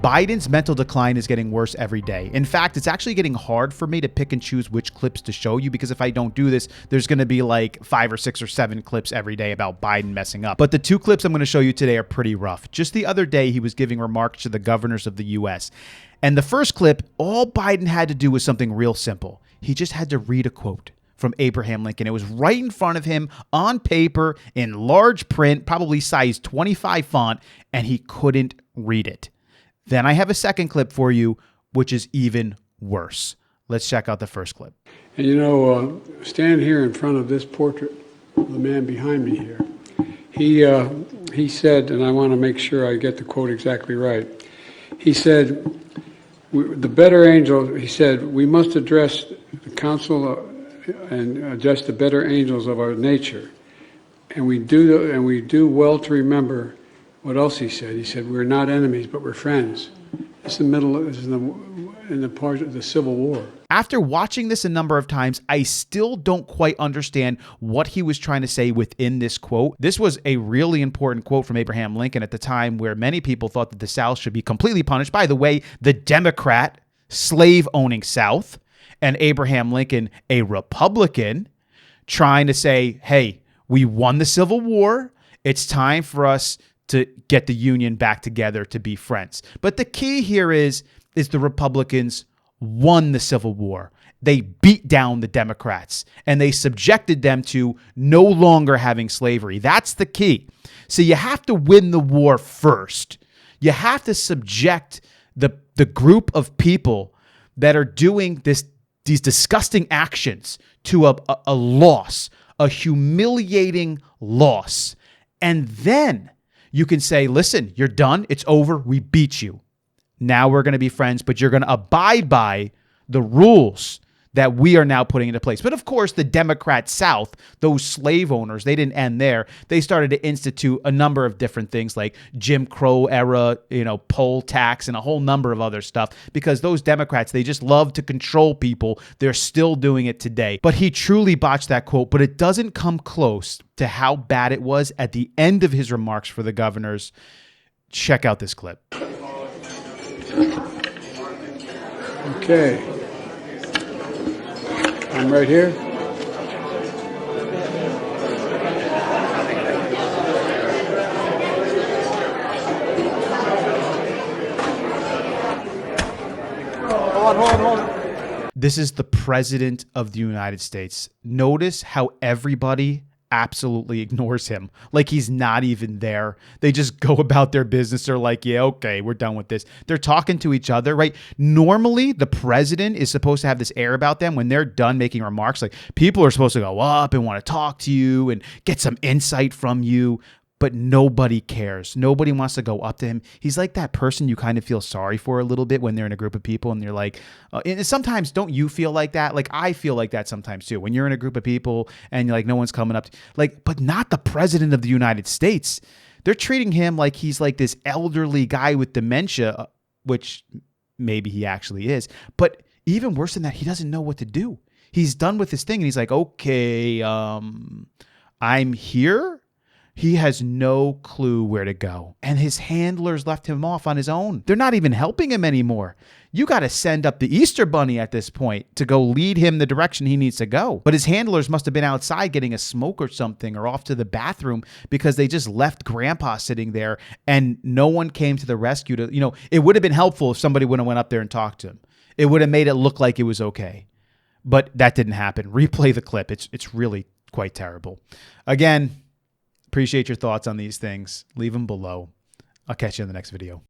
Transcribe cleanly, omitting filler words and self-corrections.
Biden's mental decline is getting worse every day. In fact, it's actually getting hard for me to pick and choose which clips to show you, because if I don't do this, there's going to be like 5 or 6 or 7 clips every day about Biden messing up. But the 2 clips I'm going to show you today are pretty rough. Just the other day, he was giving remarks to the governors of the U.S. And the first clip, all Biden had to do was something real simple. He just had to read a quote from Abraham Lincoln. It was right in front of him on paper in large print, probably size 25 font, and he couldn't read it. Then I have a second clip for you, which is even worse. Let's check out the first clip. And you know, stand here in front of this portrait of the man behind me here. He said, and I want to make sure I get the quote exactly right. He said, the better angel, he said, we must address the council and address the better angels of our nature. And we do well to remember what else he said. He said, we're not enemies, but we're friends. It's in the part of the Civil War. After watching this a number of times, I still don't quite understand what he was trying to say within this quote. This was a really important quote from Abraham Lincoln at the time where many people thought that the South should be completely punished. By the way, the Democrat, slave-owning South, and Abraham Lincoln, a Republican, trying to say, hey, we won the Civil War. It's time for us to get the Union back together to be friends. But the key here is the Republicans won the Civil War. They beat down the Democrats and they subjected them to no longer having slavery. That's the key. So you have to win the war first. You have to subject the group of people that are doing these disgusting actions to a loss, a humiliating loss. And then you can say, listen, you're done. It's over. We beat you. Now we're going to be friends, but you're going to abide by the rules that we are now putting into place. But of course, the Democrat South, those slave owners, they didn't end there. They started to institute a number of different things like Jim Crow era, poll tax and a whole number of other stuff, because those Democrats, they just love to control people. They're still doing it today. But he truly botched that quote, but it doesn't come close to how bad it was at the end of his remarks for the governors. Check out this clip. Okay. I'm right here. Hold on. This is the President of the United States. Notice how everybody absolutely ignores him. Like he's not even there. They just go about their business. They're like, yeah, okay, we're done with this. They're talking to each other, right? Normally, the president is supposed to have this air about them when they're done making remarks. Like people are supposed to go up and want to talk to you and get some insight from you. But nobody cares. Nobody wants to go up to him. He's like that person you kind of feel sorry for a little bit when they're in a group of people and you're like, and sometimes don't you feel like that? Like I feel like that sometimes too. When you're in a group of people and you're like, no one's coming up to, like, but not the President of the United States. They're treating him like he's like this elderly guy with dementia, which maybe he actually is. But even worse than that, he doesn't know what to do. He's done with his thing and he's like, okay, I'm here. He has no clue where to go. And his handlers left him off on his own. They're not even helping him anymore. You got to send up the Easter Bunny at this point to go lead him the direction he needs to go. But his handlers must have been outside getting a smoke or something or off to the bathroom because they just left Grandpa sitting there and no one came to the rescue to, it would have been helpful if somebody would have went up there and talked to him. It would have made it look like it was okay. But that didn't happen. Replay the clip. It's really quite terrible. Again, appreciate your thoughts on these things. Leave them below. I'll catch you in the next video.